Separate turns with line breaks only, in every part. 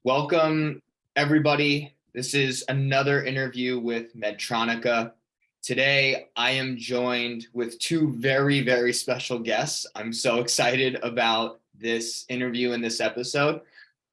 Welcome, everybody. This is another interview with Medtronica. Today, I am joined with two very, very special guests. I'm so excited about this interview and this episode.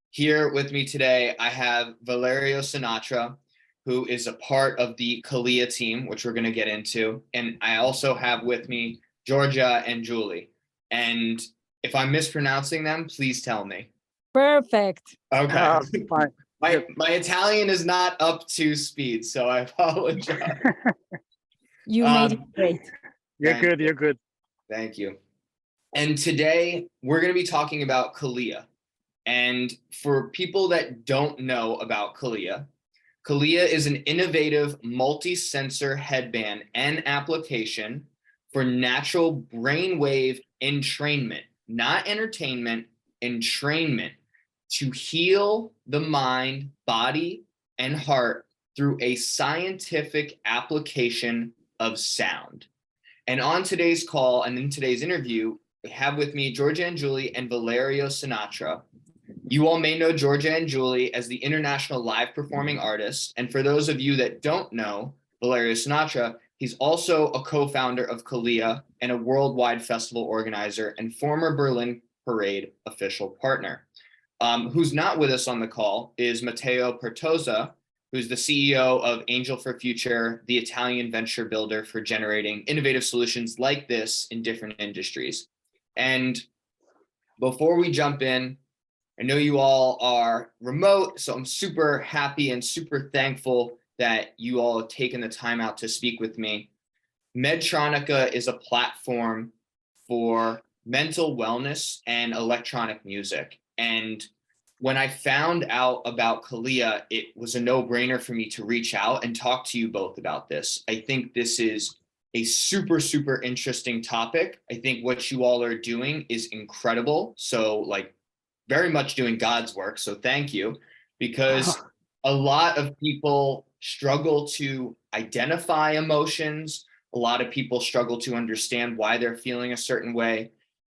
Here with me today, I have Valero Sinatraand, who is a part of the Kalya team, which we're going to get into. And I also have with me Giorgia Angiuli. And if I'm mispronouncing them, please tell me.
Perfect.
Okay.
Fine.
My Italian is not up to speed, so I apologize.
You made it great.
You're good.
Thank you. And today we're going to be talking about Kalya. And for people that don't know about Kalya, Kalya is an innovative multi-sensor headband and application for natural brainwave entrainment, not entertainment, entrainment, to heal the mind, body, and heart through a scientific application of sound. And on today's call and in today's interview, we have with me Giorgia Angiuli and Valero Sinatraand. You all may know Giorgia Angiuli as the international live performing artist. And for those of you that don't know Valero Sinatraand, he's also a co-founder of Kalya and a worldwide festival organizer and former Berlin Parade official partner. Who's not with us on the call is Matteo Pertosa, who's the CEO of Angel for Future, the Italian venture builder for generating innovative solutions like this in different industries. And before we jump in, I know you all are remote, so I'm super happy and super thankful that you all have taken the time out to speak with me. Medtronica is a platform for mental wellness and electronic music. And when I found out about Kalya, it was a no-brainer for me to reach out and talk to you both about this. I think this is a super, super interesting topic. I think what you all are doing is incredible. So like very much doing God's work. So thank you, because a lot of people struggle to identify emotions. A lot of people struggle to understand why they're feeling a certain way.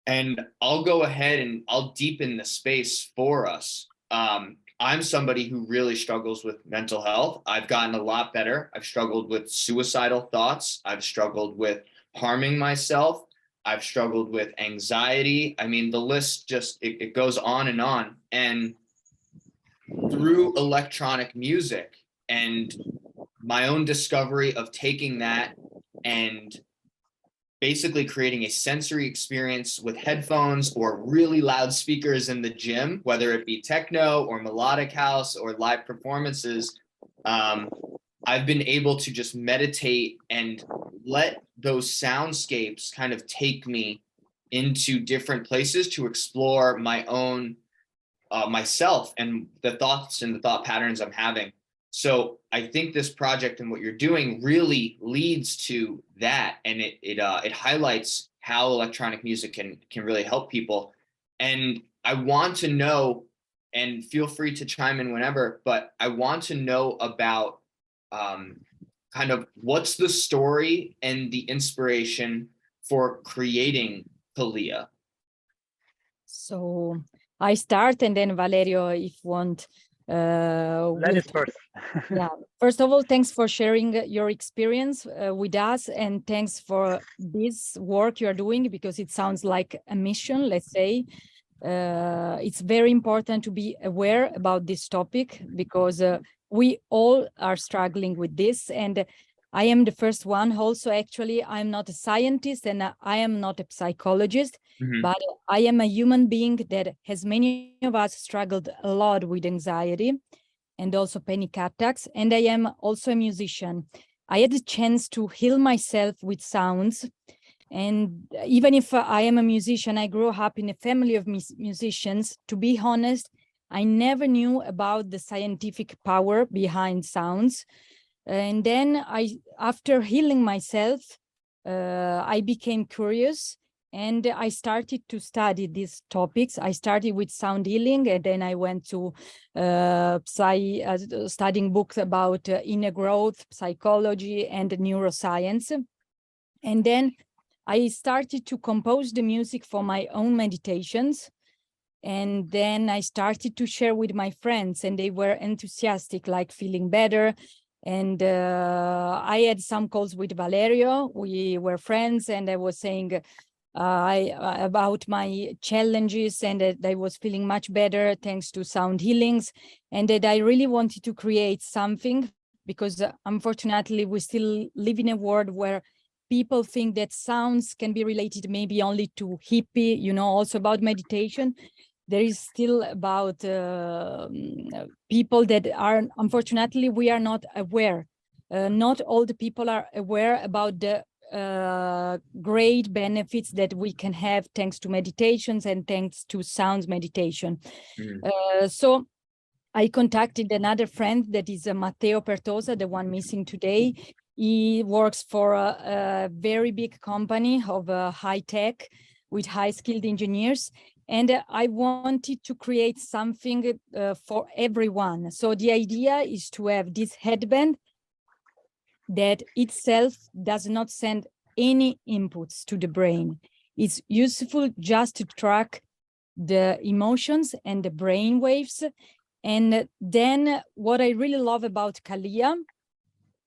And I'll go ahead and I'll deepen the space for us. I'm somebody who really struggles with mental health. I've gotten a lot better. I've struggled with suicidal thoughts. I've struggled with harming myself. I've struggled with anxiety. I mean, the list just, it goes on. And through electronic music and my own discovery of taking that and basically creating a sensory experience with headphones or really loud speakers in the gym, whether it be techno or melodic house or live performances, I've been able to just meditate and let those soundscapes kind of take me into different places to explore my own myself and the thoughts and the thought patterns I'm having. So I think this project and what you're doing really leads to that, and it highlights how electronic music can really help people. And I want to know, and feel free to chime in whenever, but I want to know about kind of what's the story and the inspiration for creating Kalya.
So I start, and then Valerio, if you want.
Ladies first.
Yeah. First of all, thanks for sharing your experience with us, and thanks for this work you are doing, because it sounds like a mission, let's say. It's very important to be aware about this topic, because we all are struggling with this. And I am the first one. Also, actually, I'm not a scientist and I am not a psychologist, but I am a human being that has many of us struggled a lot with anxiety and also panic attacks. And I am also a musician. I had the chance to heal myself with sounds. And even if I am a musician, I grew up in a family of musicians. To be honest, I never knew about the scientific power behind sounds. And then after healing myself, I became curious and I started to study these topics. I started with sound healing, and then I went to studying books about inner growth, psychology, and neuroscience. And then I started to compose the music for my own meditations. And then I started to share with my friends, and they were enthusiastic, like feeling better. And I had some calls with Valerio. We were friends, and I was saying about my challenges, and that I was feeling much better thanks to sound healings, and that I really wanted to create something, because unfortunately we still live in a world where people think that sounds can be related maybe only to hippie, you know, also about meditation. There is still about people that are, unfortunately, we are not aware. Not all the people are aware about the great benefits that we can have thanks to meditations and thanks to sounds meditation. So I contacted another friend that is Matteo Pertosa, the one missing today. He works for a very big company of high tech with high skilled engineers. And I wanted to create something for everyone. So the idea is to have this headband that itself does not send any inputs to the brain. It's useful just to track the emotions and the brain waves. And then what I really love about Kalya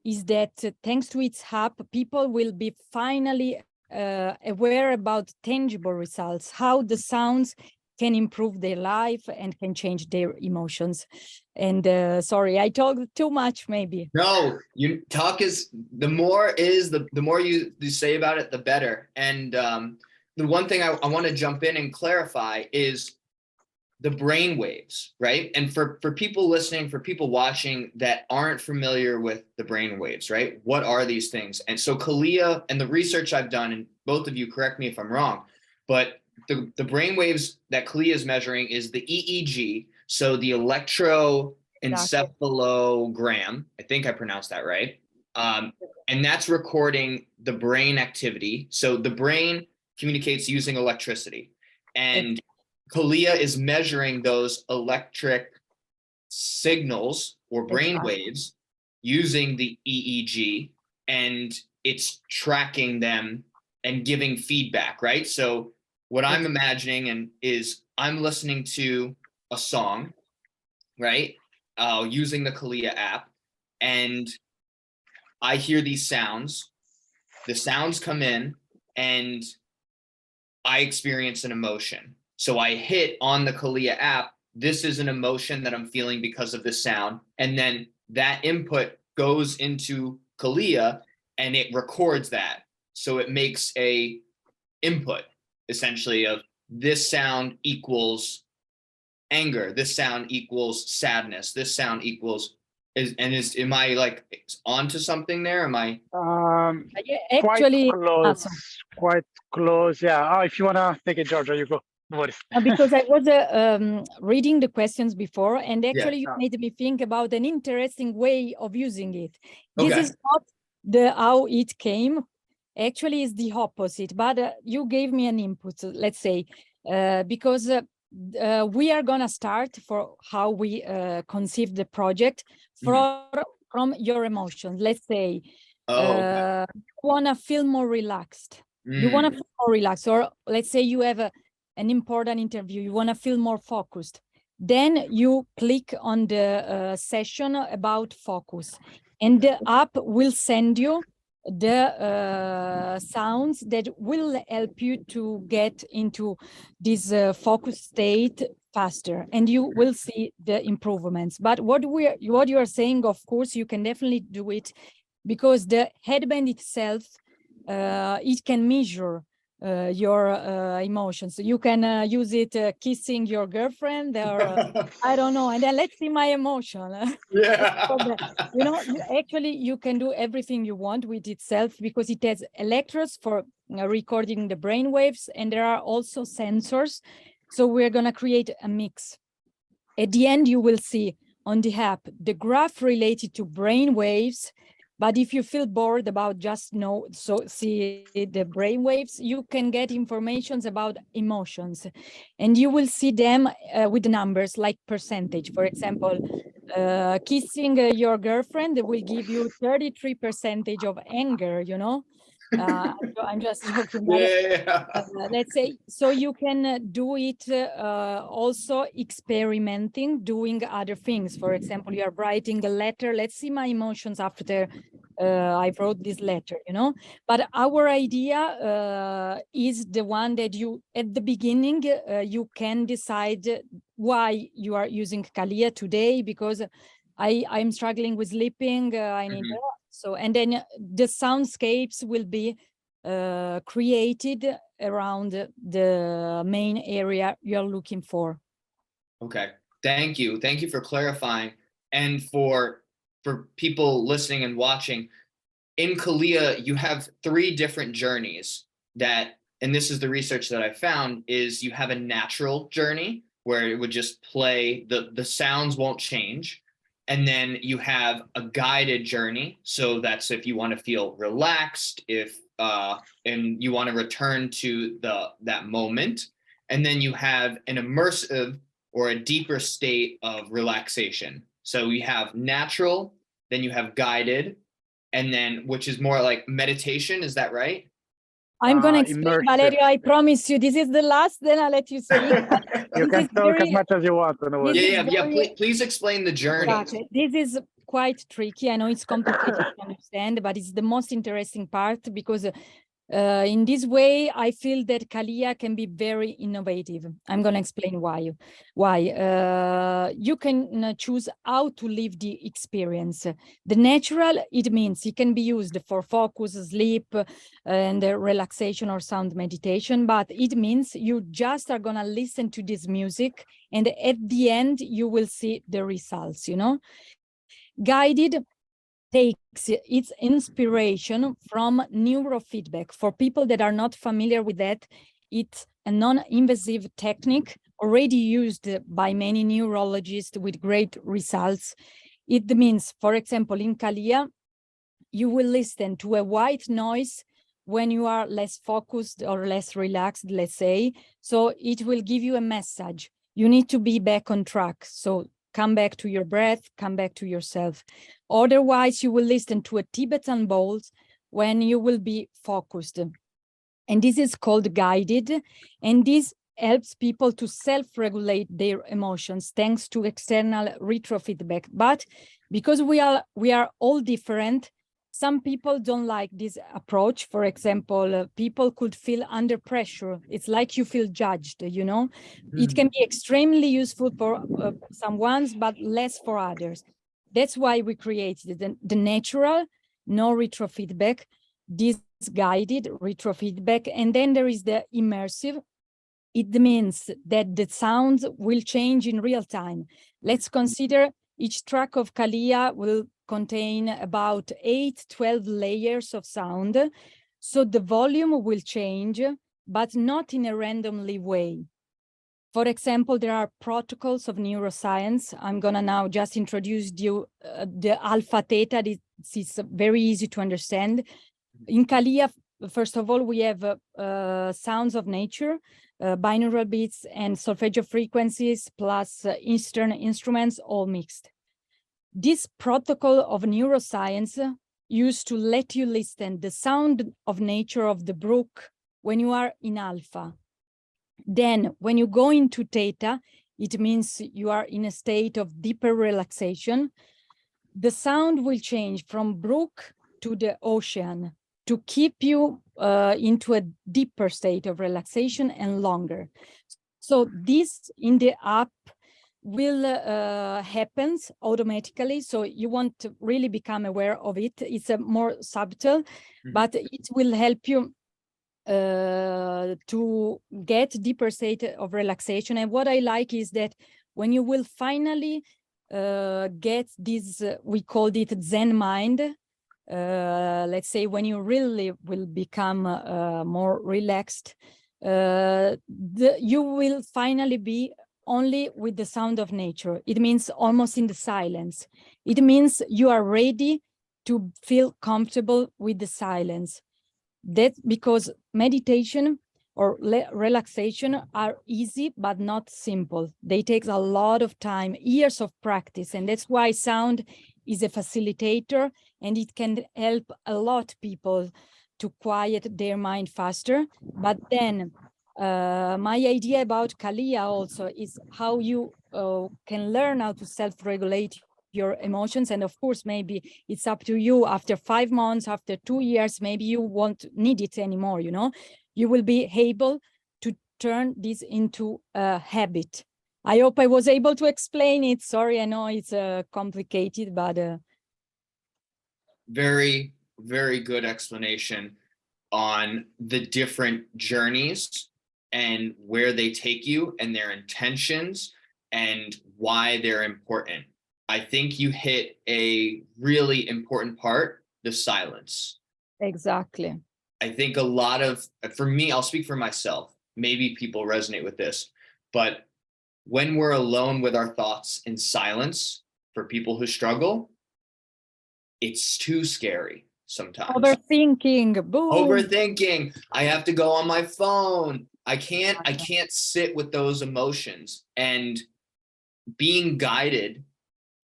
is that thanks to its app, people will be finally aware about tangible results, how the sounds can improve their life and can change their emotions. And sorry, I talked too much maybe.
No, you talk is the more you say about it, the better. And the one thing I want to jump in and clarify is the brain waves, right? And for people listening, for people watching that aren't familiar with the brain waves, right? What are these things? And so Kalya and the research I've done, and both of you correct me if I'm wrong, but the brain waves that Kalya is measuring is the EEG, so the electroencephalogram, I think I pronounced that right. And that's recording the brain activity. So the brain communicates using electricity. And Kalya is measuring those electric signals or brain waves using the EEG, and it's tracking them and giving feedback, right? So what I'm imagining is I'm listening to a song, right? Using the Kalya app, and I hear these sounds. The sounds come in, and I experience an emotion. So I hit on the Kalya app, this is an emotion that I'm feeling because of the sound. And then that input goes into Kalya and it records that. So it makes a input essentially of this sound equals anger, this sound equals sadness, this sound equals am I like onto something there? Am I
actually
quite close? Yeah. If you wanna take it, Giorgia, you go. No worries.
Because I was reading the questions before, and actually you made me think about an interesting way of using it. This is not how it came. Actually, it's the opposite. But you gave me an input, let's say, because we are gonna start for how we conceive the project from your emotions. Let's say you wanna feel more relaxed. You wanna feel more relaxed, or let's say you have an important interview, you want to feel more focused, then you click on the session about focus, and the app will send you the sounds that will help you to get into this focus state faster, and you will see the improvements. But what you are saying, of course, you can definitely do it, because the headband itself, it can measure your emotions. You can use it kissing your girlfriend, or I don't know, and then let's see my emotion. You know, actually you can do everything you want with itself, because it has electrodes for recording the brain waves, and there are also sensors. So we're going to create a mix. At the end, you will see on the app the graph related to brain waves. But if you feel bored about just see the brain waves, you can get informations about emotions, and you will see them with numbers like percentage. For example, kissing your girlfriend will give you 33% of anger, you know, I'm just joking.
Yeah.
Let's say, so you can do it also experimenting, doing other things. For example, you are writing a letter. Let's see my emotions after I wrote this letter, you know. But our idea is the one that you, at the beginning, you can decide why you are using Kalya today, because I'm struggling with sleeping. I need so, and then the soundscapes will be created around the main area you're looking for.
Okay, thank you. Thank you for clarifying. And for people listening and watching, in Kalya, you have 3 different journeys that, and this is the research that I found, is you have a natural journey where it would just play, the sounds won't change. And then you have a guided journey. So that's if you want to feel relaxed, if and you want to return to that moment. And then you have an immersive or a deeper state of relaxation. So we have natural, then you have guided, and then which is more like meditation. Is that right?
I'm going to explain,
Immersive.
Valerio, I promise you, this is the last, then I'll let you speak.
You can talk as much as you want.
Please explain the journey.
Exactly. This is quite tricky. I know it's complicated to understand, but it's the most interesting part, because in this way, I feel that Kalya can be very innovative. I'm going to explain why. You can choose how to live the experience. The natural, it means it can be used for focus, sleep, and relaxation or sound meditation, but it means you just are going to listen to this music, and at the end, you will see the results, you know. Guided takes its inspiration from neurofeedback. For people that are not familiar with that, it's a non-invasive technique already used by many neurologists with great results. It means, for example, in Kalya, you will listen to a white noise when you are less focused or less relaxed, let's say. So it will give you a message. You need to be back on track. So come back to your breath, come back to yourself. Otherwise, you will listen to a Tibetan bowls when you will be focused. And this is called guided. And this helps people to self-regulate their emotions thanks to external retrofeedback. But because we are all different, some people don't like this approach. For example, people could feel under pressure. It's like you feel judged, you know. It can be extremely useful for some ones, but less for others. That's why we created the natural, no retrofeedback, this guided retrofeedback, and then there is the immersive. It means that the sounds will change in real time. Let's consider each track of Kalya will contain about 8-12 layers of sound. So the volume will change, but not in a randomly way. For example, there are protocols of neuroscience. I'm gonna now just introduce you the alpha theta. This is very easy to understand. In Kalya, first of all, we have sounds of nature, binaural beats and solfeggio frequencies, plus Eastern instruments, all mixed. This protocol of neuroscience used to let you listen the sound of nature of the brook when you are in alpha. Then when you go into theta, it means you are in a state of deeper relaxation. The sound will change from brook to the ocean to keep you into a deeper state of relaxation and longer. So this in the app will happen automatically. So you won't really become aware of it. It's a more subtle, but it will help you to get deeper state of relaxation. And what I like is that when you will finally get this, we called it Zen mind, let's say when you really will become more relaxed, you will finally be only with the sound of nature. It means almost in the silence. It means you are ready to feel comfortable with the silence. That's because meditation or relaxation are easy, but not simple. They take a lot of time, years of practice. And that's why sound is a facilitator, and it can help a lot people to quiet their mind faster. But then my idea about Kalya also is how you can learn how to self-regulate your emotions. And of course, maybe it's up to you after 5 months, after 2 years, maybe you won't need it anymore, you know, you will be able to turn this into a habit. I hope I was able to explain it. Sorry, I know it's complicated, but
very, very good explanation on the different journeys and where they take you and their intentions and why they're important. I think you hit a really important part, the silence.
exactly.
I think a lot of, for me, I'll speak for myself, maybe people resonate with this, but when we're alone with our thoughts in silence, for people who struggle, it's too scary sometimes.
Overthinking, boom.
Overthinking. I have to go on my phone. I can't sit with those emotions. And being guided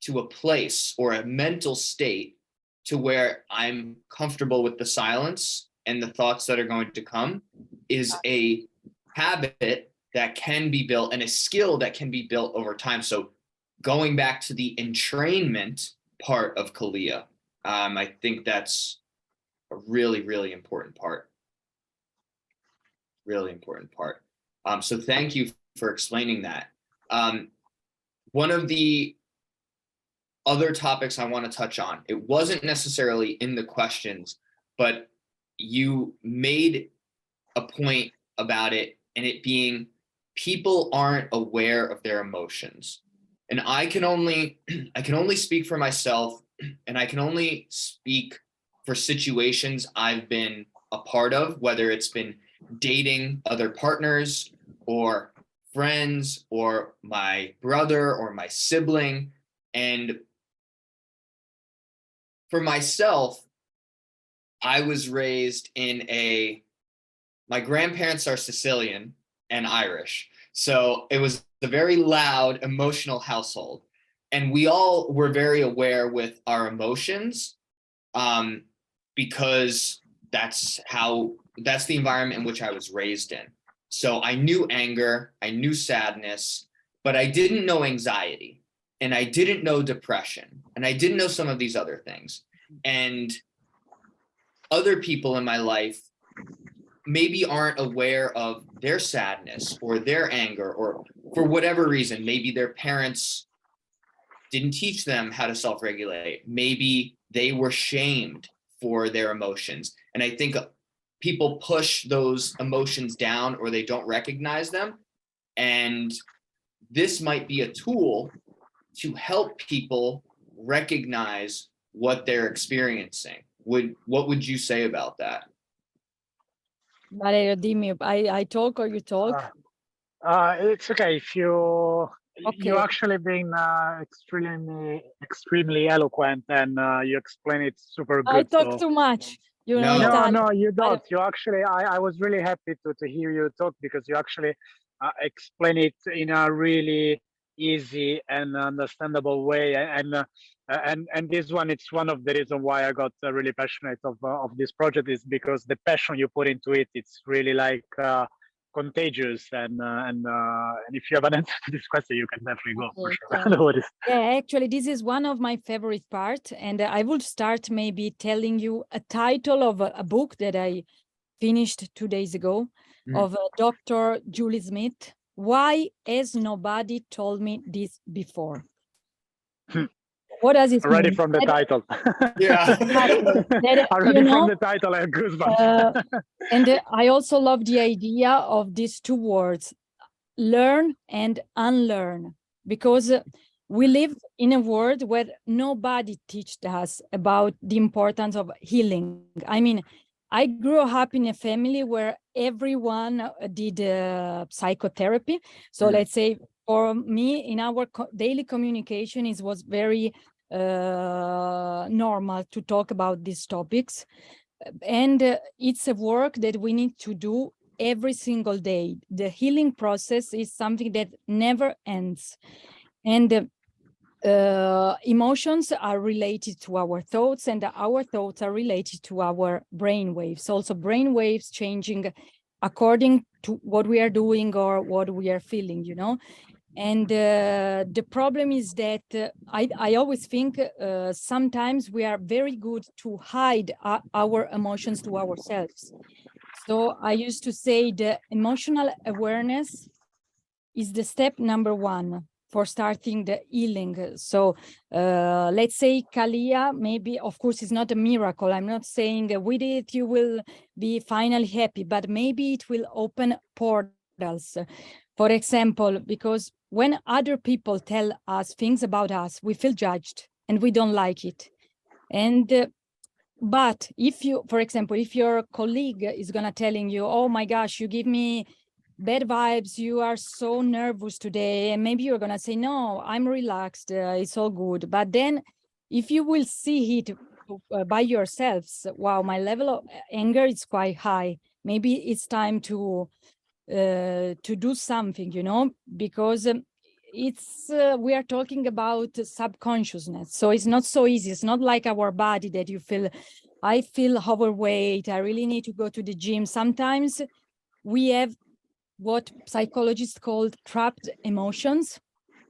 to a place or a mental state to where I'm comfortable with the silence and the thoughts that are going to come is a habit that can be built and a skill that can be built over time. So going back to the entrainment part of Kalya, I think that's a really, really important part. Really important part. So thank you for explaining that. One of the other topics I want to touch on, it wasn't necessarily in the questions, but you made a point about it and it being people aren't aware of their emotions. And I can only speak for myself, and I can only speak for situations I've been a part of, whether it's been dating other partners or friends or my brother or my sibling. And for myself, I was raised in my grandparents are Sicilian and Irish. So it was a very loud, emotional household. And we all were very aware with our emotions because that's the environment in which I was raised in. So I knew anger, I knew sadness, but I didn't know anxiety and I didn't know depression and I didn't know some of these other things. And other people in my life maybe aren't aware of their sadness or their anger, or for whatever reason, maybe their parents didn't teach them how to self-regulate. Maybe they were shamed for their emotions. And I think people push those emotions down or they don't recognize them. And this might be a tool to help people recognize what they're experiencing. What would you say about that?
Valero, dimmi, I talk or you talk?
It's okay if you
Okay.
you actually been extremely eloquent and you explain it super
I
good.
talk
So
too much, you know,
No.
Italian.
no, you
I
don't. You actually, I was really happy to hear you talk because you actually explain it in a really easy and understandable way. And this one, it's one of the reasons why I got really passionate of this project is because the passion you put into it, it's really like contagious. And if you have an answer to this question, you can definitely go for
Okay,
sure.
thanks.
No worries.
Yeah, actually, this is one of my favorite parts. And I will start maybe telling you a title of a book that I finished 2 days ago of Dr. Julie Smith. Why has nobody told me this before? What does it
Already
mean?
from the title.
Yeah.
Exactly. That,
Already
you
from
know,
the title, I have goosebumps.
and I also love the idea of these two words, learn and unlearn, because we live in a world where nobody taught us about the importance of healing. I mean, I grew up in a family where everyone did psychotherapy. So let's say for me, in our daily communication, it was very normal to talk about these topics. And it's a work that we need to do every single day. The healing process is something that never ends. And emotions are related to our thoughts, and our thoughts are related to our brain waves. Also, brain waves changing according to what we are doing or what we are feeling, you know. And the problem is that I always think sometimes we are very good to hide our emotions to ourselves. So I used to say the emotional awareness is the step number one for starting the healing. So let's say Kalya, maybe, of course, it's not a miracle. I'm not saying with it you will be finally happy, but maybe it will open portals. For example, because when other people tell us things about us, we feel judged and we don't like it. And but if you, for example, if your colleague is gonna telling you, oh my gosh, you give me bad vibes, you are so nervous today, and maybe you're gonna say, no, I'm relaxed, it's all good. But then if you will see it by yourselves, wow, my level of anger is quite high, maybe it's time to do something, you know, because it's we are talking about subconsciousness, so it's not so easy. It's not like our body that you feel, I feel overweight, I really need to go to the gym. Sometimes we have what psychologists call trapped emotions,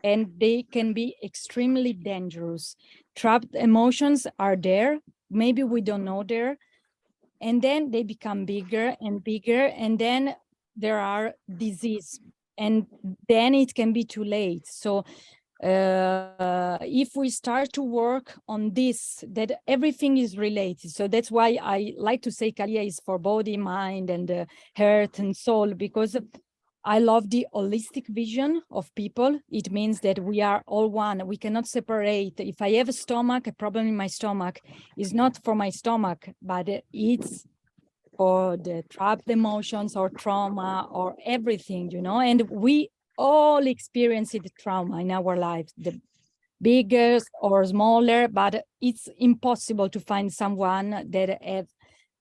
and they can be extremely dangerous. Trapped emotions are there, maybe we don't know there, and then they become bigger and bigger, and then there are disease, and then it can be too late. So if we start to work on this, that everything is related. So that's why I like to say Kalya is for body, mind, and heart and soul, because I love the holistic vision of people. It means that we are all one. We cannot separate. If I have a stomach, a problem in my stomach is not for my stomach, but it's for the trapped emotions or trauma or everything, you know. And we all experience the trauma in our lives, the biggest or smaller, but it's impossible to find someone that have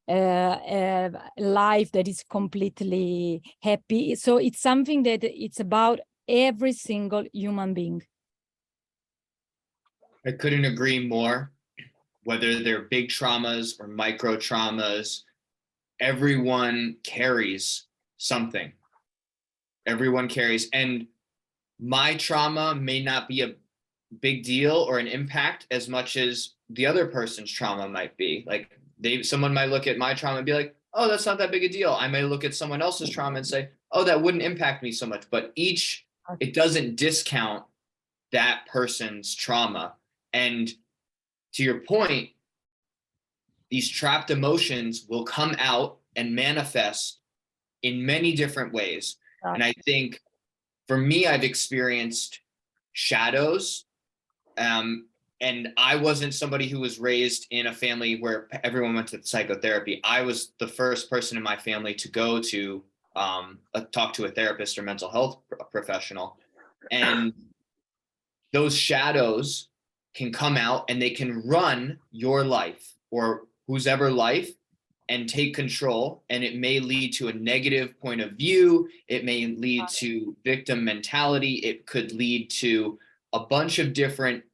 a life that is completely happy. So it's something that it's about every single human being.
I couldn't agree more. Whether they're big traumas or micro traumas, everyone carries something. Everyone carries, and my trauma may not be a big deal or an impact as much as the other person's trauma might be. Like someone might look at my trauma and be like, oh, that's not that big a deal. I may look at someone else's trauma and say, oh, that wouldn't impact me so much. But it doesn't discount that person's trauma. And to your point, these trapped emotions will come out and manifest in many different ways. And I think for me, I've experienced shadows. And I wasn't somebody who was raised in a family where everyone went to psychotherapy. I was the first person in my family to go to talk to a therapist or mental health professional. And those shadows can come out and they can run your life or whose ever life and take control. And it may lead to a negative point of view. It may lead to victim mentality. It could lead to a bunch of different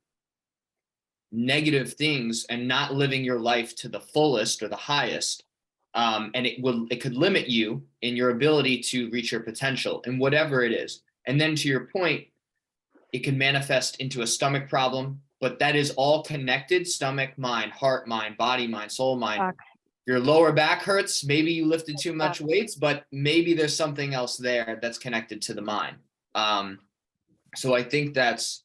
negative things and not living your life to the fullest or the highest. And it could limit you in your ability to reach your potential in whatever it is. And then to your point, it can manifest into a stomach problem, but that is all connected: stomach, mind, heart, mind, body, mind, soul, mind. Your lower back hurts, maybe you lifted too much weights, but maybe there's something else there that's connected to the mind. So I think that's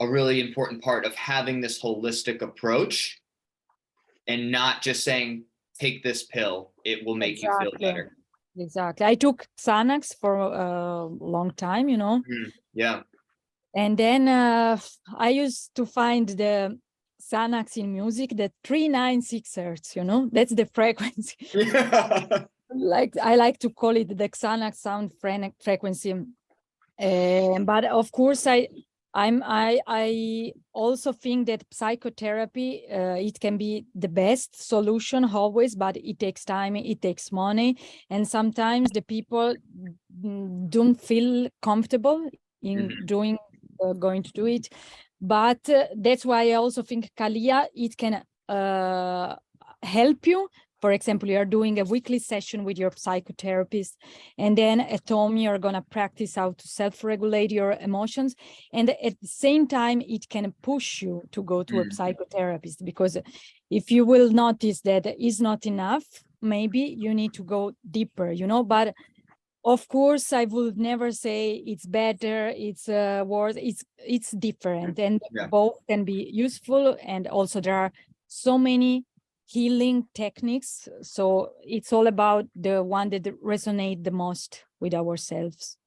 a really important part of having this holistic approach and not just saying, take this pill, it will make you feel better.
Exactly. I took Xanax for a long time, you know.
Yeah.
And then I used to find the Xanax in music, the 396 hertz, you know, that's the frequency. Like I like to call it the Xanax sound frequency. But of course, I also think that psychotherapy, it can be the best solution always, but it takes time, it takes money, and sometimes the people don't feel comfortable in doing going to do it. But that's why I also think Kalya, it can help you. For example, you are doing a weekly session with your psychotherapist, and then at home you're going to practice how to self-regulate your emotions. And at the same time, it can push you to go to a psychotherapist, because if you will notice that is not enough, maybe you need to go deeper, you know. But of course, I would never say it's better, it's worse, it's different, and both can be useful. And also there are so many healing techniques. So it's all about the one that resonate the most with ourselves.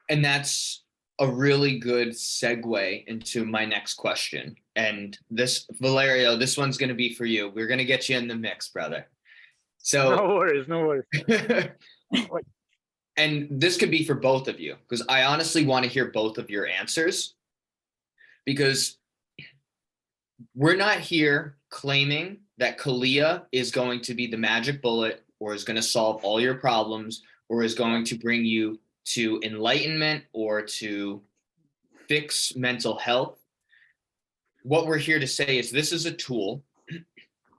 And that's a really good segue into my next question. And this, Valerio, this one's going to be for you. We're going to get you in the mix, brother. So
no worries.
And this could be for both of you, because I honestly want to hear both of your answers, because we're not here claiming that Kalya is going to be the magic bullet, or is going to solve all your problems, or is going to bring you to enlightenment or to fix mental health. What we're here to say is this is a tool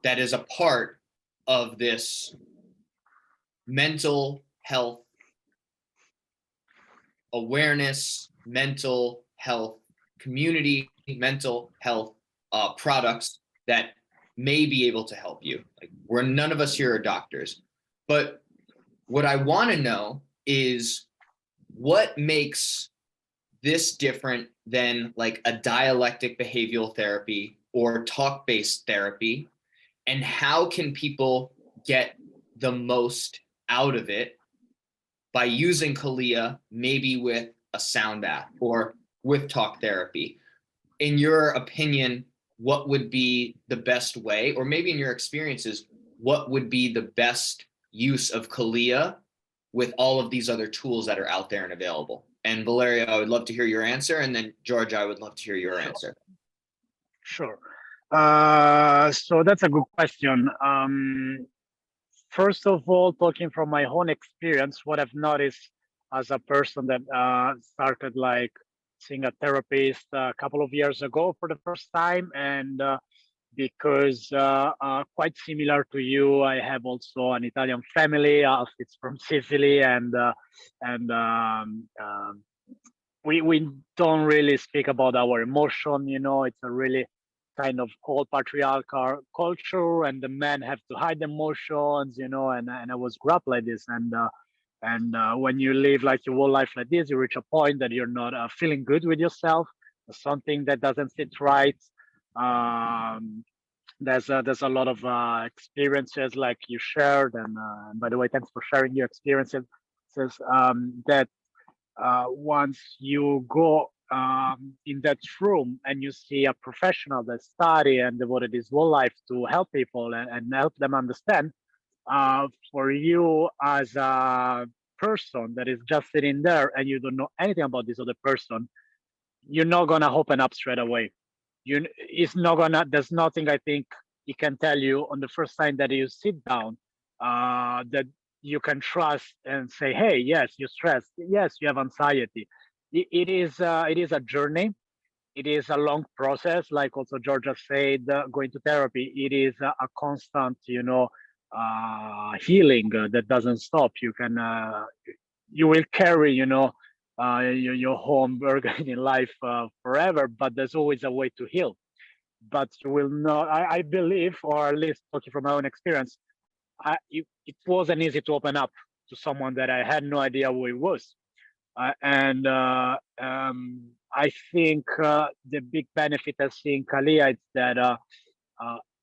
that is a part of this mental health awareness, mental health community, mental health products that may be able to help you. Like, we're none of us here are doctors, but what I want to know is what makes this different than like a dialectic behavioral therapy or talk-based therapy, and how can people get the most out of it by using Kalya, maybe with a sound bath or with talk therapy. In your opinion, what would be the best way, or maybe in your experiences, what would be the best use of Kalya with all of these other tools that are out there and available? And Valerio, I would love to hear your answer. And then Giorgia, I would love to hear your answer.
Sure. So that's a good question. First of all, talking from my own experience, what I've noticed as a person that started like seeing a therapist a couple of years ago for the first time, and because quite similar to you, I have also an Italian family. It's from Sicily, and we don't really speak about our emotion. You know, it's a really kind of old patriarchal culture, and the men have to hide emotions. You know, and I was grew up like this, and when you live like your whole life like this, you reach a point that you're not feeling good with yourself. Something that doesn't sit right. There's a lot of experiences like you shared, and by the way, thanks for sharing your experiences. That once you go in that room and you see a professional that study and devoted his whole life to help people and help them understand, for you as a person that is just sitting there and you don't know anything about this other person, you're not gonna open up straight away. It's not gonna. There's nothing I think he can tell you on the first time that you sit down that you can trust and say, "Hey, yes, you're stressed. Yes, you have anxiety." It is a journey. It is a long process. Like also Giorgia said, going to therapy. It is a constant, healing that doesn't stop. You will carry, your home burden in life forever, but there's always a way to heal. But you will not, I believe, or at least talking from my own experience, it wasn't easy to open up to someone that I had no idea who he was. And I think the big benefit of seeing Kalya is that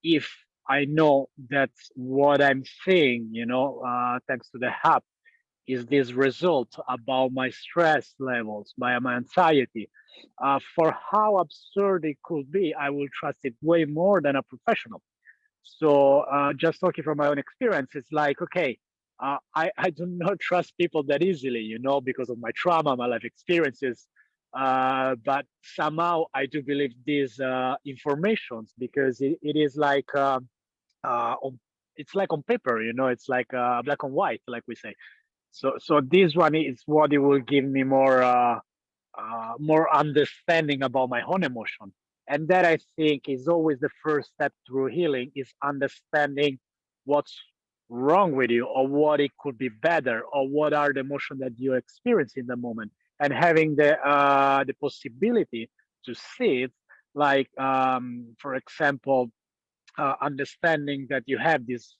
if I know that what I'm seeing, thanks to the app, is this result about my stress levels, by my anxiety. For how absurd it could be, I will trust it way more than a professional. So just talking from my own experience, it's like, okay, I do not trust people that easily, because of my trauma, my life experiences. But somehow I do believe these informations, because it is like, it's like on paper, it's like black and white, like we say. So this one is what it will give me more more understanding about my own emotion. And that I think is always the first step through healing, is understanding what's wrong with you, or what it could be better, or what are the emotions that you experience in the moment, and having the possibility to see it, like for example, understanding that you have these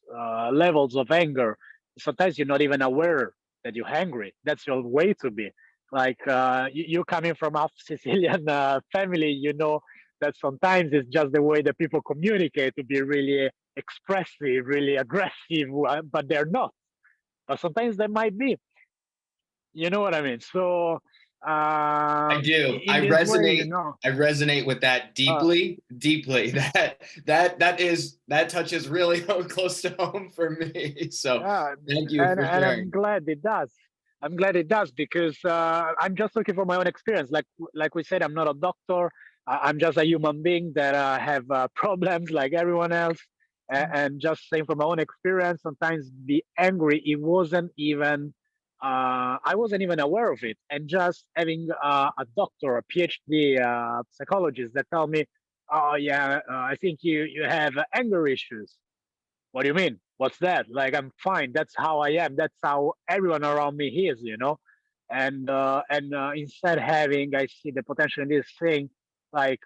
levels of anger. Sometimes you're not even aware that you're angry. That's your way to be. Like you coming from a Sicilian family, you know that sometimes it's just the way that people communicate to be really expressive, really aggressive, but they're not. But sometimes they might be. You know what I mean? So
I do.
in this way, you know.
I resonate with that deeply, deeply. That touches really close to home for me. So
Yeah,
thank you for
and I'm
sharing.
glad it does. I'm glad it does, because I'm just looking for my own experience. Like we said, I'm not a doctor. I'm just a human being that have problems like everyone else. And just saying from my own experience, sometimes be angry. It wasn't even I wasn't even aware of it. And just having a doctor, a PhD psychologist that tell me, "Oh yeah, I think you have anger issues." What do you mean? What's that? Like, I'm fine. That's how I am. That's how everyone around me is, you know. And instead having, I see the potential in this thing, like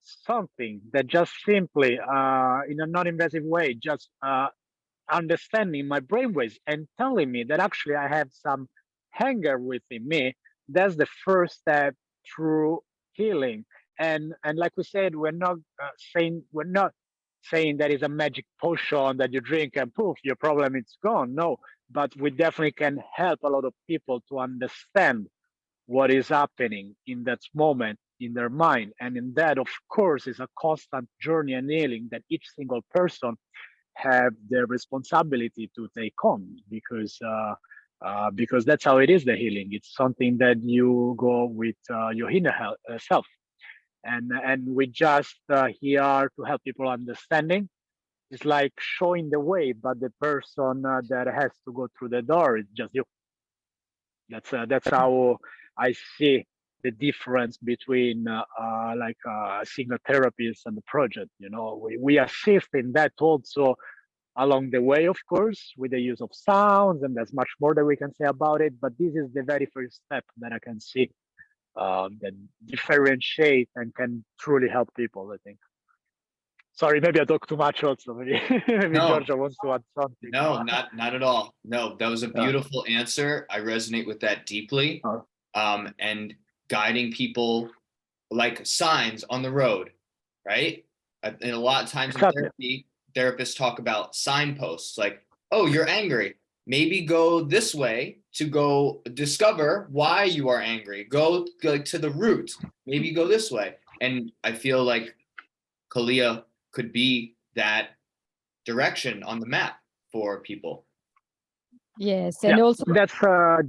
something that just simply, in a non-invasive way, just understanding my brainwaves and telling me that actually I have some anger within me. That's the first step through healing. And like we said, we're not saying that is a magic potion that you drink and poof, your problem is gone. No, but we definitely can help a lot of people to understand what is happening in that moment in their mind. And in that, of course, is a constant journey and healing that each single person have the responsibility to take on, because that's how it is, the healing. It's something that you go with your inner self. And we just here to help people understanding. It's like showing the way, but the person that has to go through the door is just you. That's how I see the difference between seeing a therapist and the project. You know, we assist in that also along the way, of course, with the use of sounds, and there's much more that we can say about it. But this is the very first step that I can see that differentiate and can truly help people, I think. Sorry, maybe I talk too much also. Maybe, maybe
No,
Giorgia wants to add something.
no, not at all. No, that was a
Yeah.
beautiful answer. I resonate with that deeply.
Uh,
And guiding people like signs on the road, right? And a lot of times in
exactly.
therapy, therapists talk about signposts like, oh, you're angry. Maybe go this way to go discover why you are angry. Go to the root. Maybe go this way. And I feel like Kalya could be that direction on the map for people.
Yes,
Yeah,
and also
that's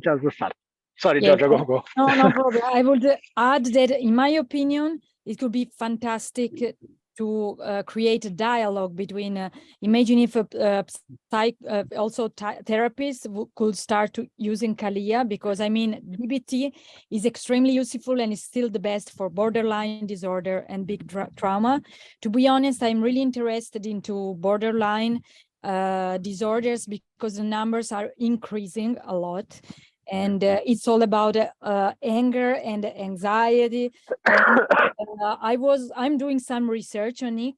just the start. Sorry,
yes,
Giorgia, go.
no, no problem. I would add that, in my opinion, it could be fantastic to create a dialogue between. Imagine if therapists could start to using Kalya, because I mean DBT is extremely useful and is still the best for borderline disorder and big trauma. To be honest, I'm really interested into borderline disorders because the numbers are increasing a lot. And it's all about anger and anxiety. And I'm doing some research on it,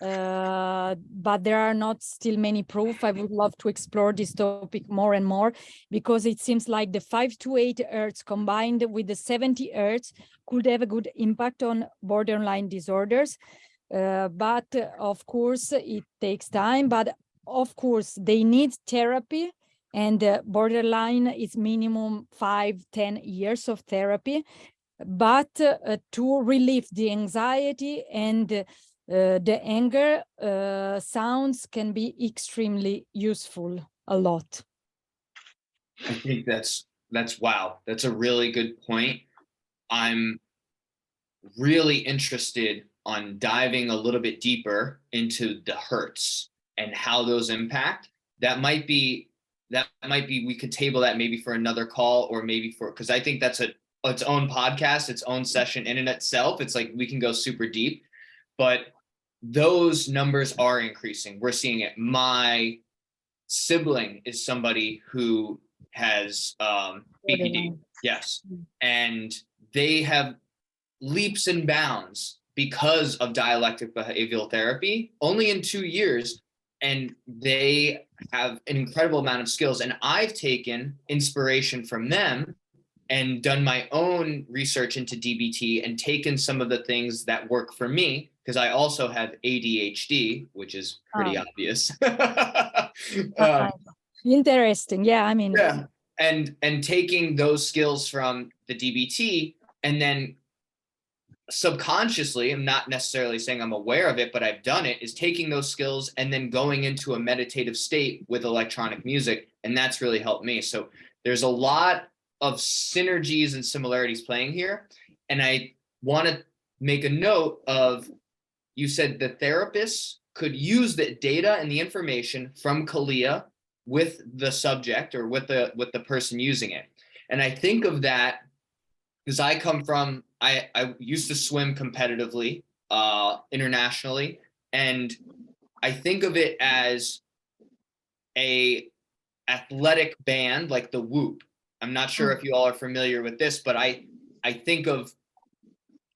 but there are not still many proof. I would love to explore this topic more and more, because it seems like the 5 to 8 Hertz combined with the 70 Hertz could have a good impact on borderline disorders. But of course, it takes time. But of course, they need therapy. And borderline is minimum 5-10 years of therapy, but to relieve the anxiety and the anger, sounds can be extremely useful a lot.
I think that's wow. That's a really good point. I'm really interested on diving a little bit deeper into the hertz and how those impact. That might be we could table that maybe for another call, or maybe because I think that's its own podcast, its own session in and itself. It's like we can go super deep, but those numbers are increasing. We're seeing it. My sibling is somebody who has BPD. Yes. And they have leaps and bounds because of dialectic behavioral therapy only in 2 years. And they have an incredible amount of skills. And I've taken inspiration from them and done my own research into DBT and taken some of the things that work for me, because I also have ADHD, which is pretty obvious.
Interesting. Yeah, I mean.
Yeah. And taking those skills from the DBT, and then subconsciously, I'm not necessarily saying I'm aware of it, but I've done it, is taking those skills and then going into a meditative state with electronic music. And that's really helped me. So there's a lot of synergies and similarities playing here. And I want to make a note of, you said the therapists could use the data and the information from Kalya with the subject or with the person using it. And I think of that because I come from, I used to swim competitively internationally, and I think of it as a athletic band like the Whoop. I'm not sure if you all are familiar with this, but I think of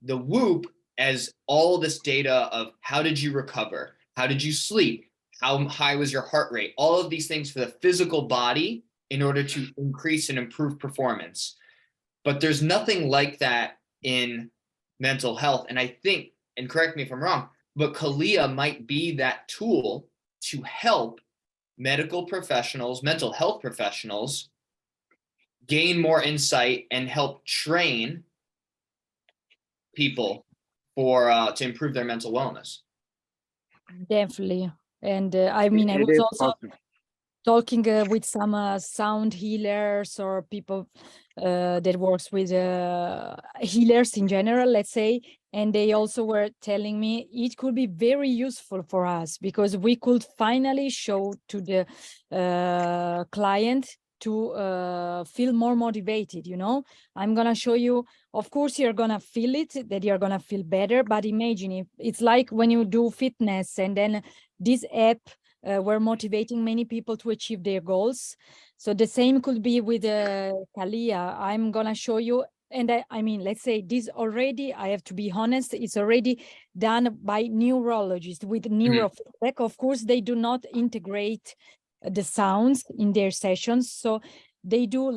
the Whoop as all this data of how did you recover? How did you sleep? How high was your heart rate? All of these things for the physical body in order to increase and improve performance. But there's nothing like that in mental health. And I think, and correct me if I'm wrong, but Kalya might be that tool to help medical professionals, mental health professionals, gain more insight and help train people for to improve their mental wellness.
Definitely. And I mean, I was also talking with some sound healers or people that works with healers in general, let's say, and they also were telling me it could be very useful for us because we could finally show to the client to feel more motivated, you know. I'm gonna show you, of course you're gonna feel it, that you're gonna feel better, but imagine if it's like when you do fitness and then this app we're motivating many people to achieve their goals. So the same could be with Kalya. I'm gonna show you, and I mean, let's say this already, I have to be honest, it's already done by neurologists with neurofeedback. Of course, they do not integrate the sounds in their sessions. So they do,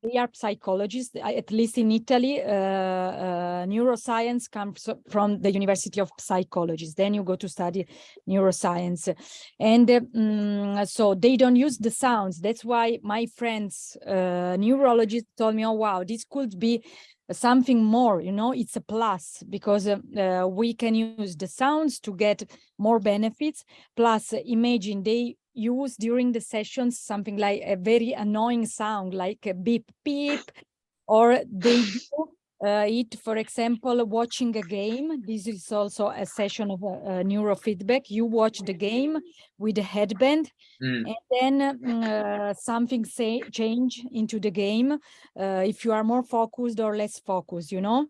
they are psychologists, at least in Italy. Neuroscience comes from the University of Psychologists. Then you go to study neuroscience. And so they don't use the sounds. That's why my friends, neurologists, told me, oh, wow, this could be something more, you know, it's a plus because we can use the sounds to get more benefits. Plus, imagine they use during the sessions something like a very annoying sound like a beep beep, or they do it, for example, watching a game. This is also a session of neurofeedback. You watch the game with a headband, and then something change into the game if you are more focused or less focused, you know.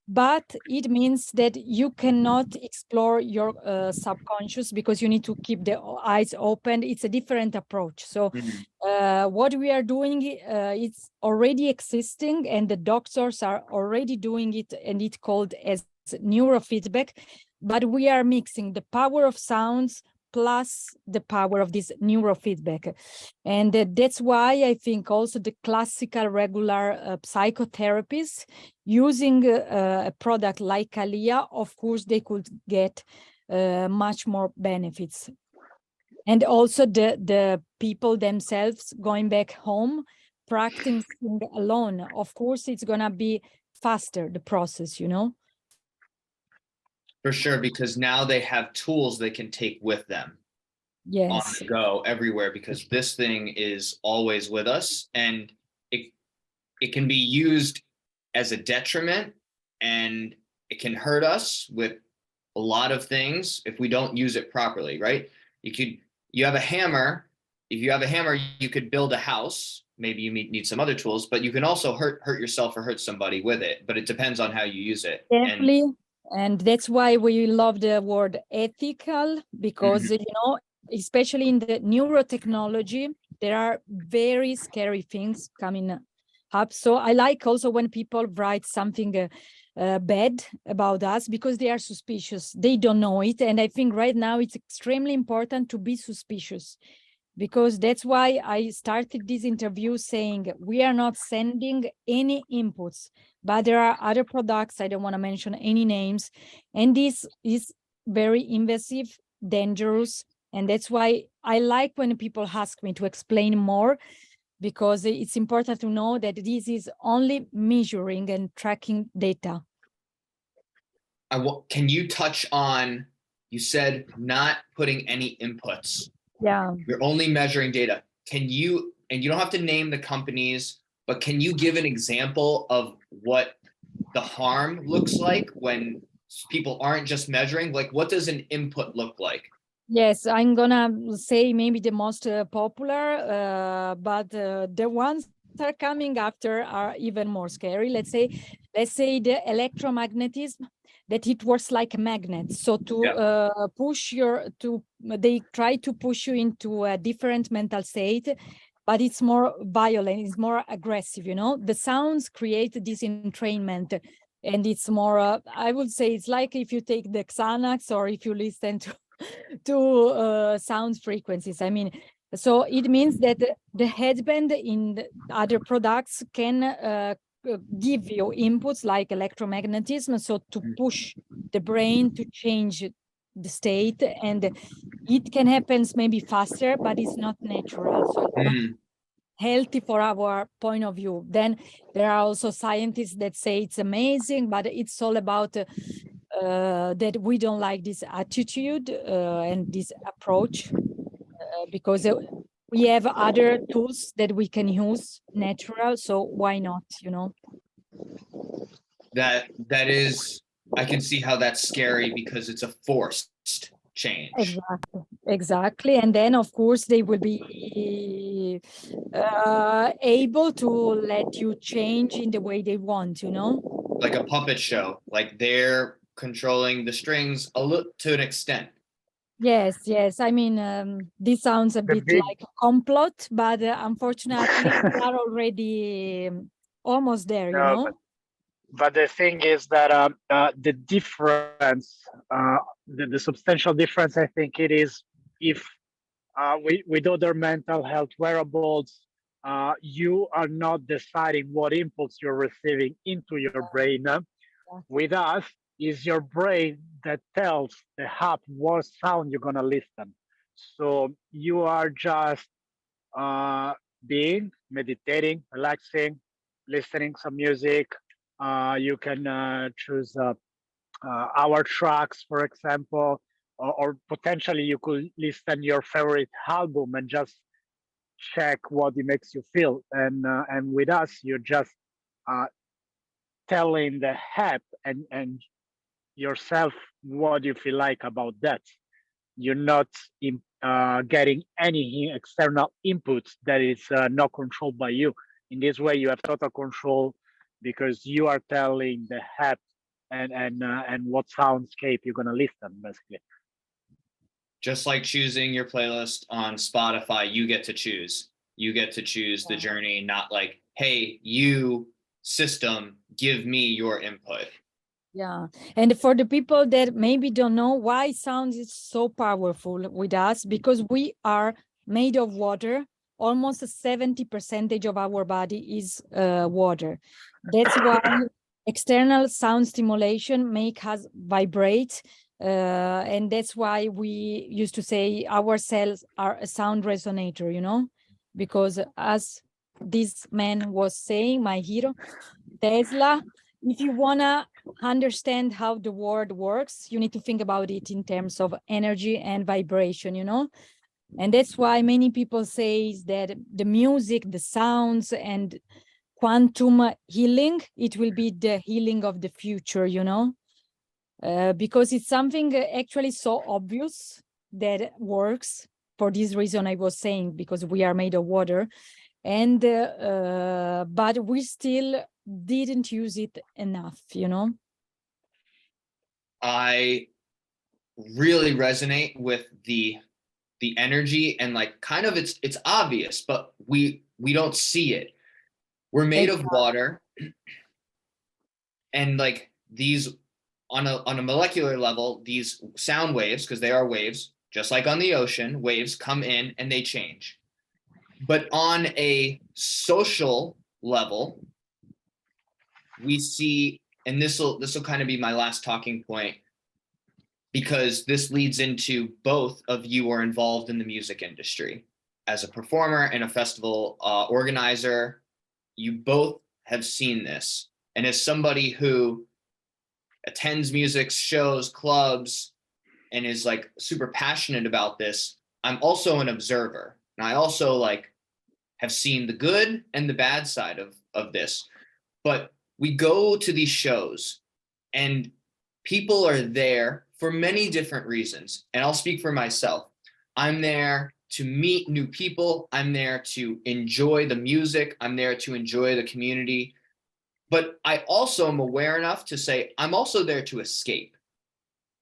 But it means that you cannot explore your subconscious because you need to keep the eyes open. It's a different approach. So what we are doing, it's already existing, and the doctors are already doing it, and it's called as neurofeedback. But we are mixing the power of sounds plus the power of this neurofeedback. And that's why I think also the classical regular psychotherapists using a product like Kalya, of course, they could get much more benefits. And also the people themselves going back home, practicing alone. Of course, it's gonna be faster, the process, you know?
For sure, because now they have tools they can take with them on the go everywhere, because this thing is always with us, and it can be used as a detriment, and it can hurt us with a lot of things if we don't use it properly, right? You have a hammer. If you have a hammer, you could build a house, maybe you need some other tools, but you can also hurt yourself or hurt somebody with it, but it depends on how you use it.
Definitely. And that's why we love the word ethical, because, you know, especially in the neurotechnology, there are very scary things coming up. So I like also when people write something bad about us, because they are suspicious. They don't know it. And I think right now it's extremely important to be suspicious, because that's why I started this interview saying we are not sending any inputs, but there are other products, I don't want to mention any names, and this is very invasive, dangerous, and that's why I like when people ask me to explain more, because it's important to know that this is only measuring and tracking data.
Can you touch on, you said not putting any inputs.
Yeah.
You're only measuring data. Can you, and you don't have to name the companies, but can you give an example of what the harm looks like when people aren't just measuring? Like, what does an input look like?
Yes, I'm gonna say maybe the most popular, but the ones that are coming after are even more scary. Let's say the electromagnetism, that it works like a magnet. So to they try to push you into a different mental state, but it's more violent, it's more aggressive, you know? The sounds create this entrainment, and it's more, I would say it's like if you take the Xanax, or if you listen to sound frequencies. I mean, so it means that the headband in the other products can give you inputs like electromagnetism, so to push the brain to change the state, and it can happen maybe faster, but it's not natural, so it's not healthy for our point of view. Then there are also scientists that say it's amazing, but it's all about that we don't like this attitude and this approach, because we have other tools that we can use natural, so why not, you know?
That is, I can see how that's scary, because it's a forced change.
Exactly. And then of course they will be able to let you change in the way they want, you know?
Like a puppet show, like they're controlling the strings to an extent.
Yes. I mean, this sounds a bit like a complot, but unfortunately, we are already almost there, you know?
But the thing is that the difference, the substantial difference, I think it is, if with other mental health wearables, you are not deciding what inputs you're receiving into your brain. With us, is your brain that tells the hub what sound you're gonna listen. So you are just being, meditating, relaxing, listening some music. You can choose our tracks, for example, or potentially you could listen your favorite album and just check what it makes you feel. And with us, you're just telling the app and yourself what you feel like about that. You're not getting any external inputs that is not controlled by you. In this way, you have total control, because you are telling the app and what soundscape you're gonna listen, basically.
Just like choosing your playlist on Spotify, you get to choose. You get to choose the journey, not like, hey, you system, give me your input.
Yeah. And for the people that maybe don't know why sound is so powerful with us, because we are made of water. Almost 70% of our body is water. That's why external sound stimulation make us vibrate. And that's why we used to say our cells are a sound resonator, you know, because as this man was saying, my hero, Tesla, if you wanna understand how the world works, you need to think about it in terms of energy and vibration, you know? And that's why many people say that the music, the sounds, and quantum healing, it will be the healing of the future, you know? Because it's something actually so obvious that works. For this reason I was saying, because we are made of water. and but we still didn't use it enough, you know.
I really resonate with the energy, and like kind of it's obvious, but we don't see it. We're made of water, and like these on a molecular level, these sound waves, because they are waves, just like on the ocean, waves come in and they change. But on a social level, we see, and this will kind of be my last talking point, because this leads into both of you are involved in the music industry as a performer and a festival organizer. You both have seen this, and as somebody who attends music shows, clubs, and is like super passionate about this, I'm also an observer, and I also like have seen the good and the bad side of this. But we go to these shows and people are there for many different reasons. And I'll speak for myself. I'm there to meet new people. I'm there to enjoy the music. I'm there to enjoy the community. But I also am aware enough to say, I'm also there to escape.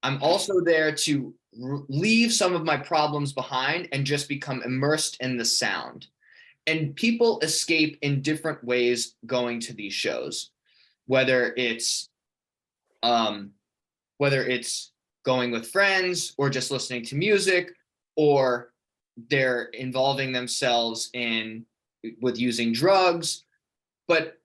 I'm also there to leave some of my problems behind and just become immersed in the sound. And people escape in different ways going to these shows, whether it's going with friends or just listening to music, or they're involving themselves with using drugs. But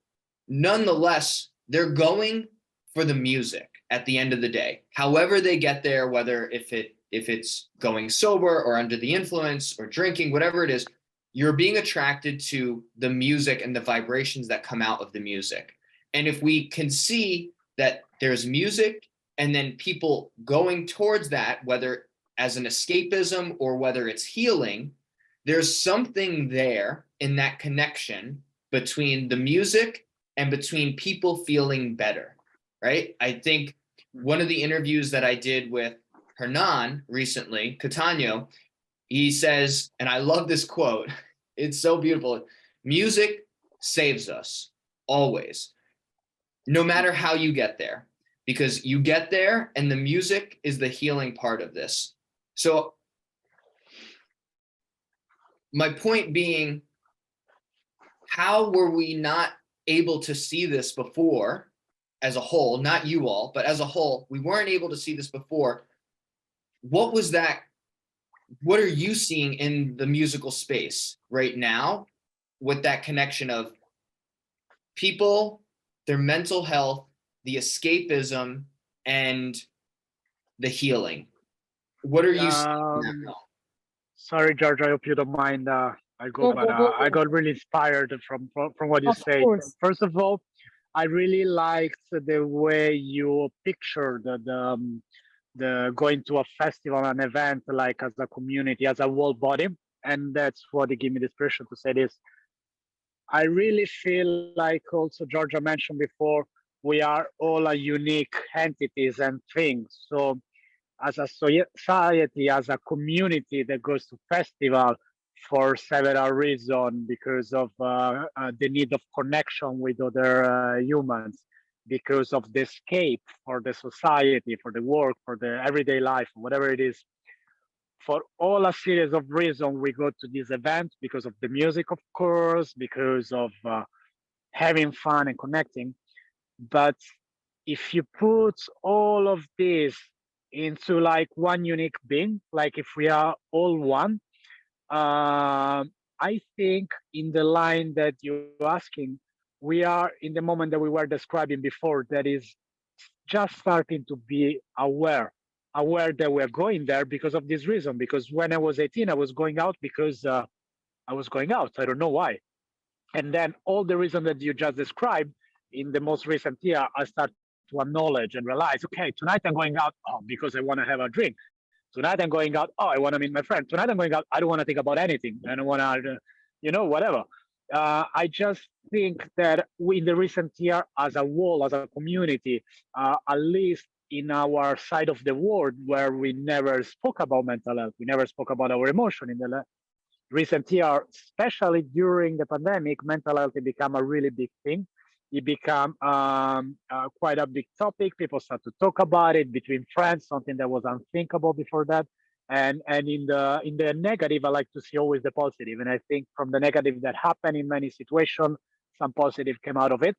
nonetheless, they're going for the music at the end of the day. However they get there, whether if it's going sober or under the influence or drinking, whatever it is, you're being attracted to the music and the vibrations that come out of the music. And if we can see that there's music and then people going towards that, whether as an escapism or whether it's healing, there's something there in that connection between the music and between people feeling better, right? I think one of the interviews that I did with Hernan recently, Catano, he says, and I love this quote, it's so beautiful, music saves us always, no matter how you get there, because you get there and the music is the healing part of this. So my point being, how were we not able to see this before as a whole? Not you all, but as a whole, we weren't able to see this before. What was that? What are you seeing in the musical space right now with that connection of people, their mental health, the escapism, and the healing? What are you seeing now?
Sorry, George, I hope you don't mind. I got really inspired from what you say. First of all, I really liked the way you pictured the going to a festival, an event, like as a community, as a whole body, and that's what gave me the inspiration to say this. I really feel like also Georgia mentioned before, we are all a unique entities and things. So as a society, as a community that goes to festival for several reasons, because of the need of connection with other humans, because of the escape for the society, for the work, for the everyday life, whatever it is. For all a series of reasons, we go to this event because of the music, of course, because of having fun and connecting. But if you put all of this into like one unique being, like if we are all one, I think in the line that you're asking, we are in the moment that we were describing before, that is just starting to be aware that we're going there because of this reason. Because when I was 18, I was going out because I was going out. I don't know why. And then all the reason that you just described in the most recent year, I start to acknowledge and realize, okay, tonight I'm going out because I want to have a drink. Tonight I'm going out, I want to meet my friend. Tonight I'm going out, I don't want to think about anything. I don't want to, whatever. I just think that we, in the recent year, as a whole, as a community, at least in our side of the world where we never spoke about mental health, we never spoke about our emotion recent year, especially during the pandemic, mental health became a really big thing. It became quite a big topic. People start to talk about it between friends, something that was unthinkable before that. And in the negative, I like to see always the positive. And I think from the negative that happened in many situations, some positive came out of it.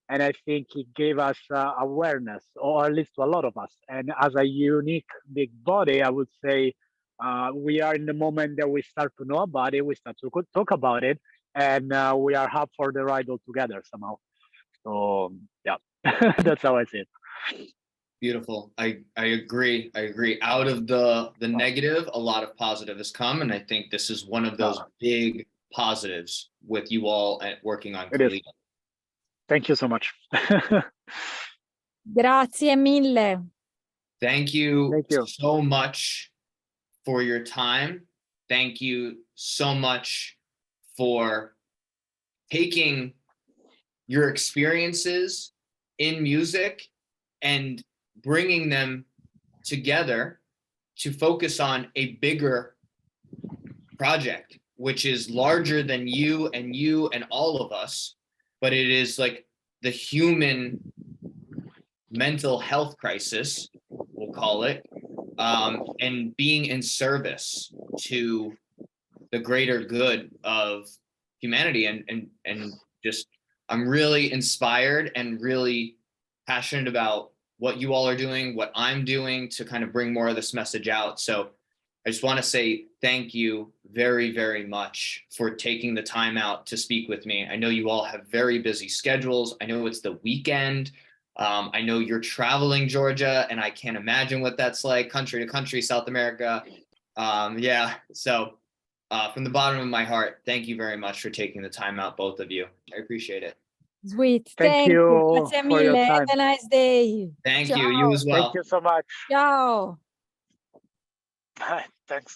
And I think it gave us awareness, or at least to a lot of us. And as a unique big body, I would say we are in the moment that we start to know about it, we start to talk about it, and we are up for the ride all together somehow. So yeah, that's how I see it.
Beautiful. I agree. I agree. Out of the negative, a lot of positive has come, and I think this is one of those big positives with you all at working on Kalya.
Thank you so much.
Grazie mille.
Thank you so much for your time. Thank you so much for taking your experiences in music and bringing them together to focus on a bigger project, which is larger than you and all of us, but it is like the human mental health crisis, we'll call it, and being in service to the greater good of humanity. And just, I'm really inspired and really passionate about what you all are doing, what I'm doing to kind of bring more of this message out. So I just want to say thank you very, very much for taking the time out to speak with me. I know you all have very busy schedules. I know it's the weekend. I know you're traveling, Giorgia, and I can't imagine what that's like, country to country, South America. Yeah, so from the bottom of my heart, thank you very much for taking the time out, both of you. I appreciate it.
Sweet.
Thank you
Grazie
for your
mille.
time.
Have a nice day.
Thank
Ciao.
you. You as well.
Thank you so much.
Ciao.
Thanks.